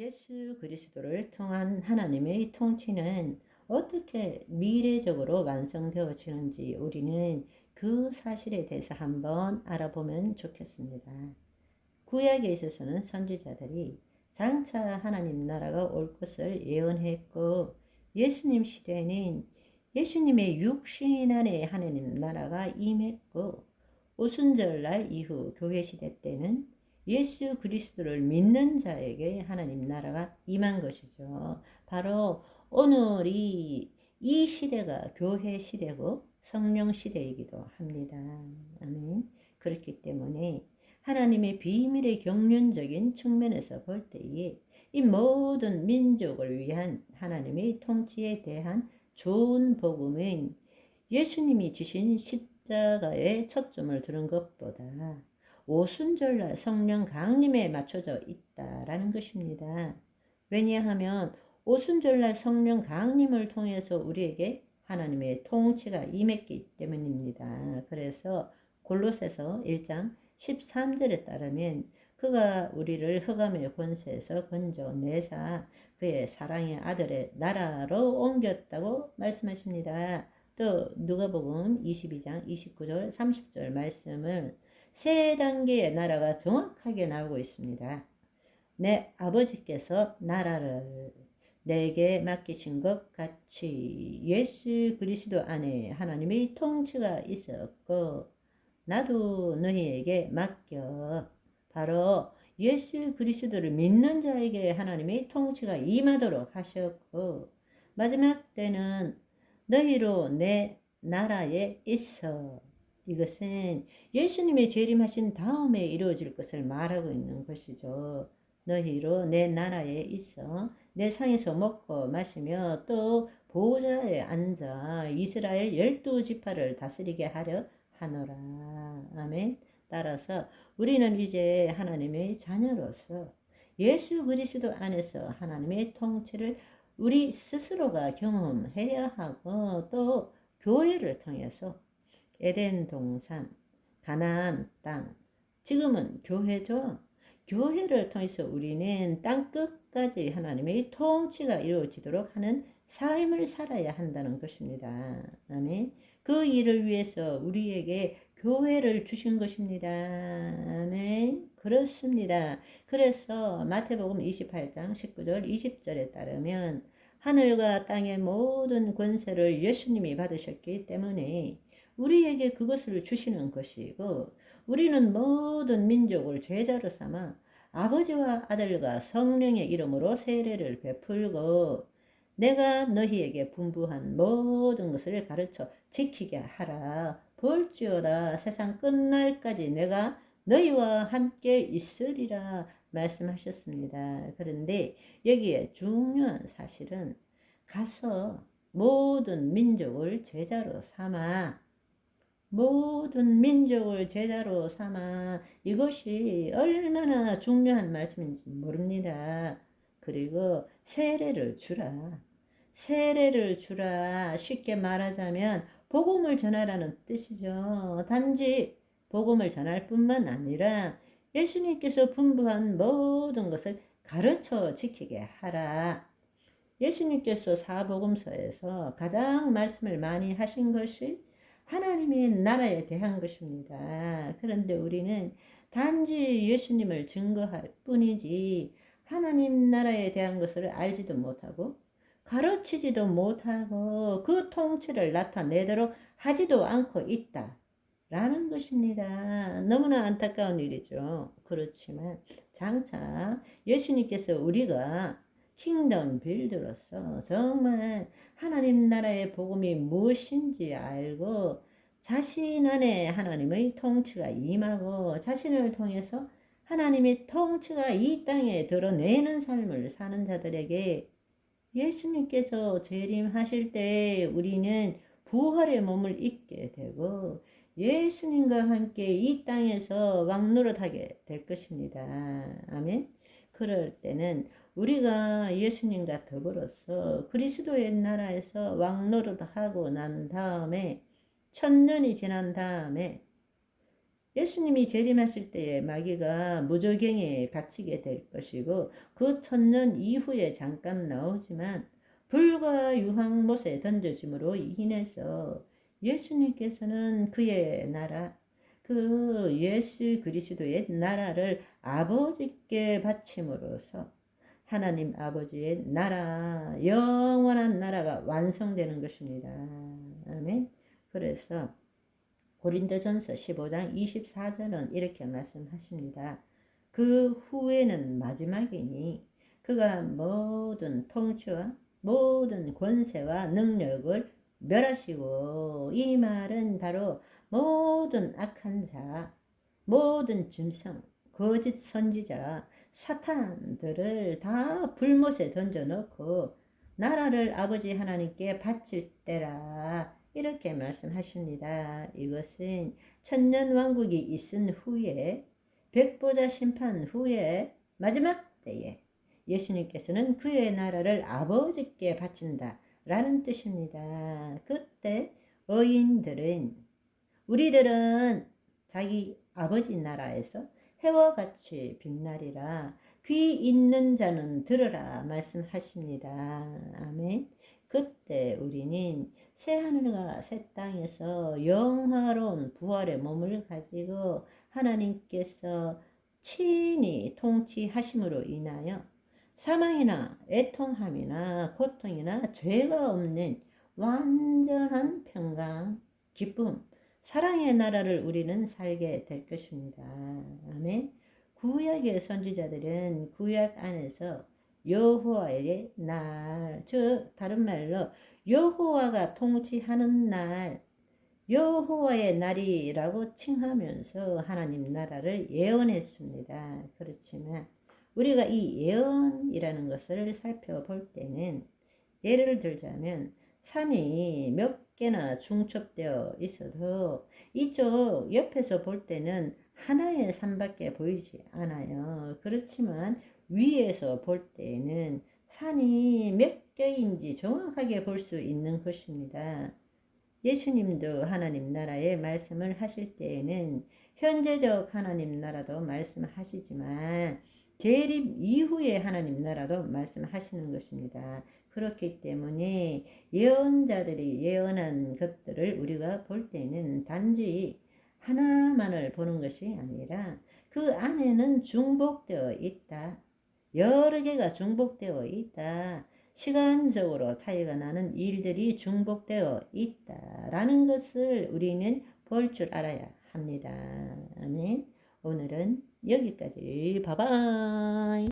예수 그리스도를 통한 하나님의 통치는 어떻게 미래적으로 완성되어지는지 우리는 그 사실에 대해서 한번 알아보면 좋겠습니다. 구약에 있어서는 선지자들이 장차 하나님 나라가 올 것을 예언했고, 예수님 시대에는 예수님의 육신 안에 하나님 나라가 임했고, 오순절날 이후 교회 시대 때는 예수 그리스도를 믿는 자에게 하나님 나라가 임한 것이죠. 바로 오늘이 이 시대가 교회 시대고 성령 시대이기도 합니다. 아멘. 그렇기 때문에 하나님의 비밀의 경륜적인 측면에서 볼 때에 이 모든 민족을 위한 하나님의 통치에 대한 좋은 복음은 예수님이 지신 십자가에 초점을 두는 것보다 오순절날 성령 강림에 맞춰져 있다라는 것입니다. 왜냐하면 오순절날 성령 강림을 통해서 우리에게 하나님의 통치가 임했기 때문입니다. 그래서 골로새서 1장 13절에 따르면 그가 우리를 흑암의 권세에서 건져내사 그의 사랑의 아들의 나라로 옮겼다고 말씀하십니다. 또 누가복음 22장 29절 30절 말씀을 세 단계의 나라가 정확하게 나오고 있습니다. 내 아버지께서 나라를 내게 맡기신 것 같이 예수 그리스도 안에 하나님의 통치가 있었고 나도 너희에게 맡겨. 바로 예수 그리스도를 믿는 자에게 하나님의 통치가 임하도록 하셨고, 마지막 때는 너희로 내 나라에 있어. 이것은 예수님의 재림하신 다음에 이루어질 것을 말하고 있는 것이죠. 너희로 내 나라에 있어 내 상에서 먹고 마시며 또 보좌에 앉아 이스라엘 12지파를 다스리게 하려 하노라. 아멘. 따라서 우리는 이제 하나님의 자녀로서 예수 그리스도 안에서 하나님의 통치를 우리 스스로가 경험해야 하고 또 교회를 통해서 에덴 동산, 가나안 땅, 지금은 교회죠. 교회를 통해서 우리는 땅 끝까지 하나님의 통치가 이루어지도록 하는 삶을 살아야 한다는 것입니다. 아멘. 그 일을 위해서 우리에게 교회를 주신 것입니다. 아멘. 그렇습니다. 그래서 마태복음 28장 19절 20절에 따르면 하늘과 땅의 모든 권세를 예수님이 받으셨기 때문에 우리에게 그것을 주시는 것이고 우리는 모든 민족을 제자로 삼아 아버지와 아들과 성령의 이름으로 세례를 베풀고 내가 너희에게 분부한 모든 것을 가르쳐 지키게 하라. 볼지어다 세상 끝날까지 내가 너희와 함께 있으리라 말씀하셨습니다. 그런데 여기에 중요한 사실은 가서 모든 민족을 제자로 삼아 모든 민족을 제자로 삼아 이것이 얼마나 중요한 말씀인지 모릅니다. 그리고 세례를 주라. 세례를 주라. 쉽게 말하자면 복음을 전하라는 뜻이죠. 단지 복음을 전할 뿐만 아니라 예수님께서 분부한 모든 것을 가르쳐 지키게 하라. 예수님께서 사복음서에서 가장 말씀을 많이 하신 것이 하나님의 나라에 대한 것입니다. 그런데 우리는 단지 예수님을 증거할 뿐이지 하나님 나라에 대한 것을 알지도 못하고 가르치지도 못하고 그 통치를 나타내도록 하지도 않고 있다. 라는 것입니다. 너무나 안타까운 일이죠. 그렇지만 장차 예수님께서 우리가 킹덤 빌드로서 정말 하나님 나라의 복음이 무엇인지 알고 자신 안에 하나님의 통치가 임하고 자신을 통해서 하나님의 통치가 이 땅에 드러내는 삶을 사는 자들에게 예수님께서 재림하실 때 우리는 부활의 몸을 입게 되고 예수님과 함께 이 땅에서 왕노릇하게 될 것입니다. 아멘. 그럴 때는 우리가 예수님과 더불어서 그리스도의 나라에서 왕노릇하고 난 다음에 천년이 지난 다음에 예수님이 재림하실 때에 마귀가 무저갱에 갇히게 될 것이고 그 천년 이후에 잠깐 나오지만 불과 유황못에 던져짐으로 인해서 예수님께서는 그의 나라, 그 예수 그리스도의 나라를 아버지께 바침으로써 하나님 아버지의 나라, 영원한 나라가 완성되는 것입니다. 아멘. 그래서 고린도전서 15장 24절은 이렇게 말씀하십니다. 그 후에는 마지막이니 그가 모든 통치와 모든 권세와 능력을 멸하시고, 이 말은 바로 모든 악한 자, 모든 짐승, 거짓 선지자, 사탄들을 다 불못에 던져놓고 나라를 아버지 하나님께 바칠 때라, 이렇게 말씀하십니다. 이것은 천년왕국이 있은 후에, 백보자 심판 후에 마지막 때에 예수님께서는 그의 나라를 아버지께 바친다 라는 뜻입니다. 그때 의인들은, 우리들은 자기 아버지 나라에서 해와 같이 빛나리라. 귀 있는 자는 들으라 말씀하십니다. 아멘. 그때 우리는 새 하늘과 새 땅에서 영화로운 부활의 몸을 가지고 하나님께서 친히 통치하심으로 인하여 사망이나 애통함이나 고통이나 죄가 없는 완전한 평강, 기쁨, 사랑의 나라를 우리는 살게 될 것입니다. 아멘. 구약의 선지자들은 구약 안에서 여호와의 날, 즉 다른 말로 여호와가 통치하는 날, 여호와의 날이라고 칭하면서 하나님 나라를 예언했습니다. 그렇지만 우리가 이 예언이라는 것을 살펴볼 때는, 예를 들자면 산이 몇 개나 중첩되어 있어도 이쪽 옆에서 볼 때는 하나의 산밖에 보이지 않아요. 그렇지만 위에서 볼 때는 산이 몇 개인지 정확하게 볼 수 있는 것입니다. 예수님도 하나님 나라의 말씀을 하실 때에는 현재적 하나님 나라도 말씀하시지만 재림 이후의 하나님 나라도 말씀하시는 것입니다. 그렇기 때문에 예언자들이 예언한 것들을 우리가 볼 때는 단지 하나만을 보는 것이 아니라 그 안에는 중복되어 있다. 여러 개가 중복되어 있다. 시간적으로 차이가 나는 일들이 중복되어 있다라는 것을 우리는 볼 줄 알아야 합니다. 아멘. 오늘은 여기까지. 바이바이.